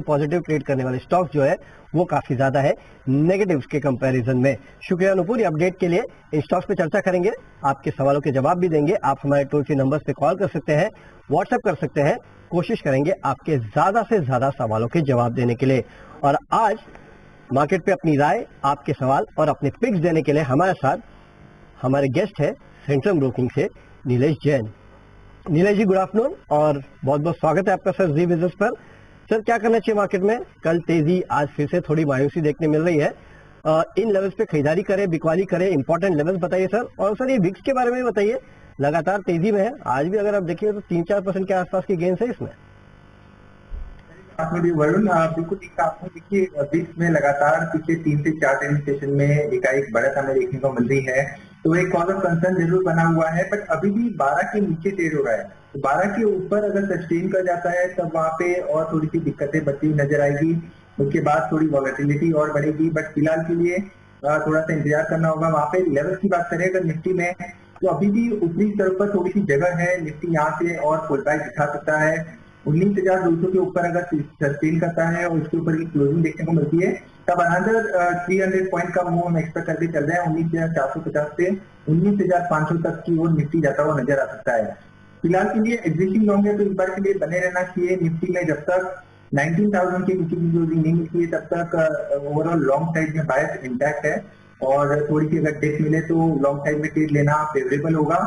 Positive create करने वाले stocks जो है वो काफी ज्यादा है नेगेटिव्स के कंपैरिजन में। शुक्रिया अनुपुर, अपडेट के लिए इन स्टॉक्स पे चर्चा करेंगे, आपके सवालों के जवाब भी देंगे। आप हमारे टोल फ्री नंबर्स पे कॉल कर सकते हैं, व्हाट्सएप कर सकते हैं, कोशिश करेंगे आपके ज्यादा से ज्यादा सवालों के जवाब देने के लिए। और आज मार्केट पे अपनी राय, आपके सवाल और अपने पिक्स देने के लिए हमारे साथ हमारे गेस्ट है सेंट्रम ब्रोकिंग से नीलेश जैन। नीलेश जी, गुड आफ्टरनून और बहुत बहुत स्वागत है आपका सर जी बिजनेस पर। सर, क्या करना चाहिए मार्केट में? कल तेजी, आज फिर से थोड़ी मायूसी देखने मिल रही है। इन लेवल्स पे खरीदारी करें, बिकवाली करें? इंपॉर्टेंट लेवल्स बताइए सर। और सर ये विक्स के बारे में भी बताइए, लगातार तेजी में है, आज भी अगर आप देखिए तो 3-4% के आसपास की गेंस है इसमें। वरुण, बिल्कुल ठीक कहा आपने। देखिए, विक्स में लगातार पिछले 3 से 4 ट्रेडिंग सेशन में एकाएक बढ़त हमें देखने को मिल रही है, तो एक कॉज ऑफ कंसर्न जरूर बना हुआ है, बट अभी भी 12 के नीचे ट्रेड हो रहा है। तो 12 के ऊपर अगर सस्टेन कर जाता है तब वहां पे और थोड़ी सी दिक्कतें बढ़ती हुई नजर आएगी। उसके बाद थोड़ी वॉलेटिलिटी और बढ़ेगी, बट फिलहाल के लिए थोड़ा सा इंतजार करना होगा। वहां पे लेवल की बात करें अगर निफ्टी में, तो अभी भी ऊपरी तरफ पर थोड़ी सी जगह है। निफ्टी यहाँ से और फुल बैक दिखा सकता है। 19,200 के ऊपर अगर सस्टेन करता है और उसके ऊपर की क्लोजिंग देखने को मिलती है, तब अनदर 300 पॉइंट का मूव हम एक्सपेक्ट करके चल रहे हैं। 19,450 से 19,500 तक की ओर निफ्टी जाता हुआ नजर आ सकता है। फिलहाल के लिए एग्जिस्टिंग लॉन्ग है तो इस बार के लिए बने रहना चाहिए निफ्टी में। जब तक 19,000 के नीचे की क्लोजिंग नहीं मिलती है तब तक ओवरऑल लॉन्ग साइड में बायस इंटैक्ट है, और थोड़ी सी अगर डिप मिले तो लॉन्ग साइड में ट्रेड लेना फेवरेबल होगा,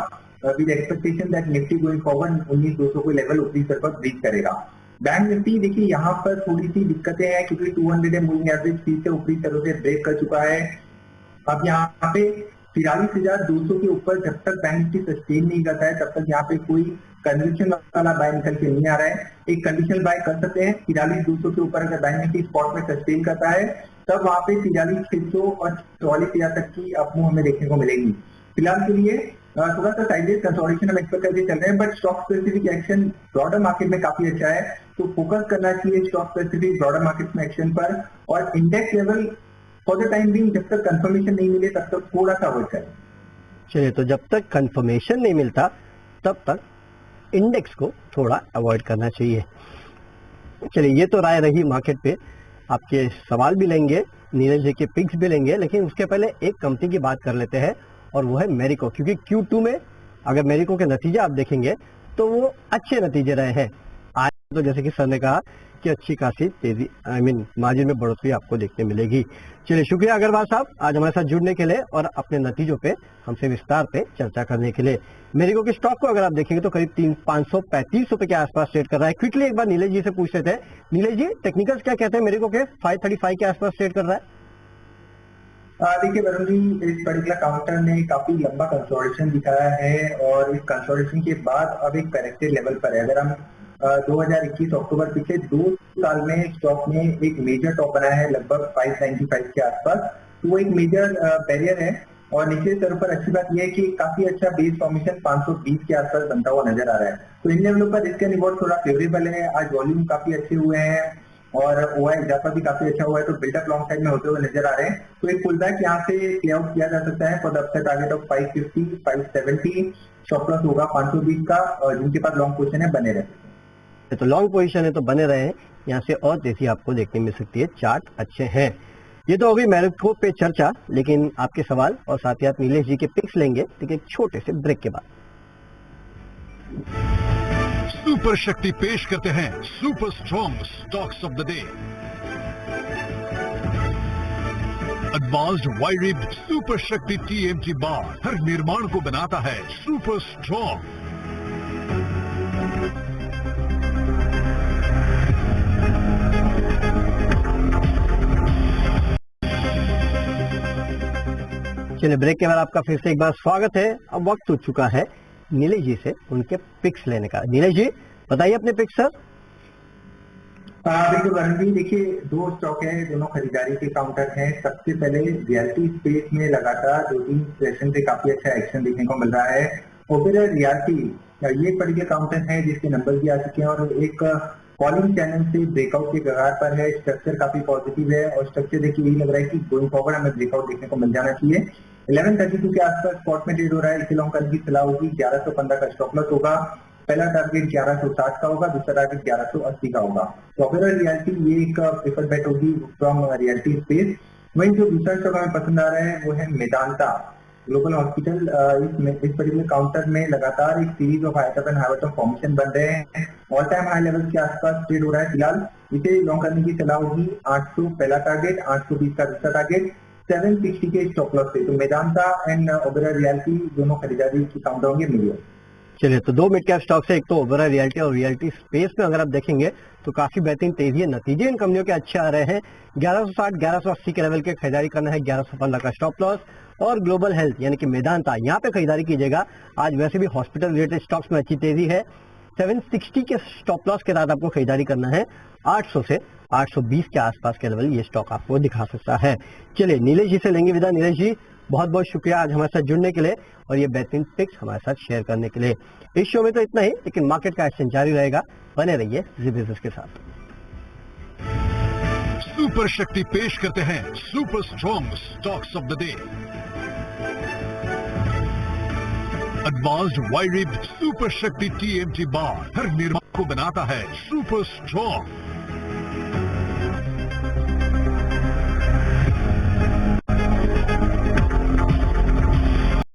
with expectation that Nifty going forward 19,200 को लेवल ऊपरी स्तर पर ब्रीच करेगा। बैंक निफ्टी देखिए यहाँ पर थोड़ी सी दिक्कतें हैं क्योंकि 200 मूविंग एवरेज फिर से ऊपरी स्तरों से ब्रेक कर चुका है। अब यहाँ पे 43,200 के ऊपर जब तक बैंक निफ्टी सस्टेन नहीं करता है तब तक यहाँ पे कोई कंडीशन वाला बाय निकल के नहीं आ रहा है। एक कंडीशनल बाय कर सकते हैं 43,200 के ऊपर अगर बैंक निफ्टी स्पॉट में सस्टेन करता है, तब वहां पे 43,600 और 44,000 तक की अपमूव हमें देखने को मिलेगी। फिलहाल के लिए थोड़ा सा साइडवेज कंसोलिडेशन हम एक्सपेक्ट करके चल रहे हैं, but stock specific action broader market में काफी अच्छा है, तो फोकस करना चाहिए स्टॉक स्पेसिफिक ब्रॉडर मार्केट में एक्शन पर। और index level for the time being जब तक कंफर्मेशन नहीं मिले तब तक थोड़ा सा अवॉइड करें। चलिए, तो जब तक कंफर्मेशन नहीं मिलता तब तक इंडेक्स को थोड़ा अवॉइड करना चाहिए। चलिए, ये तो राय रही मार्केट पे। आपके सवाल भी लेंगे, नीरज जी के पिक्स भी लेंगे, लेकिन उसके पहले एक कंपनी की बात कर लेते हैं और वो है मेरिको। क्योंकि Q2 में अगर मेरिको के नतीजे आप देखेंगे तो वो अच्छे नतीजे रहे हैं। आज तो जैसे कि सर ने कहा कि अच्छी खासी तेजी मार्जिन में बढ़ोतरी आपको देखने मिलेगी। चलिए, शुक्रिया अग्रवाल साहब आज हमारे साथ जुड़ने के लिए और अपने नतीजों पे हमसे विस्तार पे चर्चा करने के लिए। मेरिको के स्टॉक को अगर आप देखेंगे तो करीब 535 रुपए के आसपास ट्रेड कर रहा है। क्विकली एक बार नीलेश जी से पूछ लेते हैं। नीलेश जी, टेक्निकल्स क्या कहते हैं? मेरिको के 535 के आसपास ट्रेड कर रहा है। देखिए वरुण जी, इस पर्टिकुलर काउंटर ने काफी लंबा कंसोलिडेशन दिखाया है और इस कंसोलिडेशन के बाद अब एक करेक्टेड लेवल पर है। अगर हम 2021 अक्टूबर पिछले 2 साल में स्टॉक ने एक मेजर टॉप बनाया है लगभग 595 के आसपास, तो वो एक मेजर बैरियर है। और निचले स्तर पर अच्छी बात यह है कि काफी अच्छा बेस फॉर्मेशन 520 के आसपास बनता हुआ नजर आ रहा है, तो इन लेवलों पर रिस्क एंड रिवॉर्ड थोड़ा फेवरेबल है। आज वॉल्यूम काफी अच्छे हुए हैं और ओआई इजाफा भी काफी अच्छा हुआ है, तो बिल्डअप लॉन्ग साइड में होते हुए नजर आ रहे हैं। तो एक पुल बैक यहाँ से प्ले आउट किया जा सकता है for the upside target of 550, 570। Stop loss होगा 520 का, और जिनके पास लॉन्ग पोजीशन है बने रहते। तो लॉन्ग पोजीशन है तो बने रहे हैं, यहाँ से और तेजी आपको देखने मिल सकती है। चार्ट अच्छे हैं। ये तो होगी मेरिको पे चर्चा, लेकिन आपके सवाल और साथ ही आप नीलेश जी के पिक्स लेंगे, लेकिन एक छोटे से ब्रेक के बाद। सुपर शक्ति पेश करते हैं super strong stocks of the day. Advanced वाइरिब सुपर शक्ति TMT बार हर निर्माण को बनाता है सुपर स्ट्रॉन्ग। चलिए, ब्रेक के बाद आपका फिर से एक बार स्वागत है। अब वक्त हो चुका है नीलेश जी से उनके पिक्स लेने का। नीलेश जी, बताइए अपने पिक्स सर। बिल्कुल वरुण जी, देखिए 2 स्टॉक है, दोनों खरीदारी के काउंटर हैं। सबसे पहले रियल्टी स्पेस में लगातार 2-3 सेशन से काफी अच्छा एक्शन देखने को मिल रहा है। ओपेरा रियल्टी ये पर्टिकुलर काउंटर है जिसके नंबर भी आ चुके हैं और एक कॉलिंग चैनल से ब्रेकआउट के कगार पर है। स्ट्रक्चर काफी पॉजिटिव है और स्ट्रक्चर देखिए यही लग रहा है कि गोइंग फॉरवर्ड हमें ब्रेकआउट देखने को मिल जाना चाहिए। 1132 के आसपास स्पॉट में ट्रेड हो रहा है, इसे लॉन्ग करने की सलाह होगी। 1115 का स्टॉप लॉस होगा। पहला टारगेट 1160 का होगा, दूसरा टारगेट 1180 का होगा। तो ओबेरॉय रियल्टी ये एक प्रेफर बेट होगी फ्रॉम रियल्टी स्पेस। वहीं जो दूसरा स्टॉक हमें पसंद आ रहा है वो है मेदांता ग्लोबल हॉस्पिटल। इस पर्टिकुलर काउंटर में लगातार एक series of high and high bottom formation बन रहे हैं। ऑल टाइम हाई लेवल के आसपास ट्रेड हो रहा है फिलहाल। इसे लॉन्ग करने की सलाह होगी 800 पहला टारगेट, 820 का दूसरा टारगेट, 760 के स्टॉप लॉस से। तो मेदांता एंड ओबेरॉय रियल्टी दोनों खरीदारी की काउंटर होंगे मिलिए। चलिए, तो 2 मिड कैप स्टॉक्स है, एक तो ओबेरॉय रियल्टी और रियल्टी स्पेस में अगर आप देखेंगे तो काफी बेहतरीन तेजी है, नतीजे इन कंपनियों के अच्छे आ रहे हैं। 1160 1180 के लेवल के खरीदारी करना है, 1115 का स्टॉप लॉस। और ग्लोबल हेल्थ यानी कि मेदांता, यहाँ पे खरीदारी कीजिएगा। आज वैसे भी हॉस्पिटल रिलेटेड स्टॉक्स में अच्छी तेजी है। 760 के स्टॉप लॉस के साथ आपको खरीदारी करना है। 800 से 820 के आसपास के लेवल ये स्टॉक आपको दिखा सकता है। चलिए, नीलेश जी से लेंगे विदा। नीलेश जी, बहुत बहुत शुक्रिया आज हमारे साथ जुड़ने के लिए और ये बेहतरीन पिक्स हमारे साथ शेयर करने के लिए। इस शो में तो इतना ही, लेकिन मार्केट का एक्शन जारी रहेगा। बने रहिए जी बिजनेस के साथ। सुपर शक्ति पेश करते हैं super strong stocks of the day. Advanced wide ribbed super शक्ति टीएमटी बार हर निर्माण को बनाता है सुपर स्ट्रॉन्ग।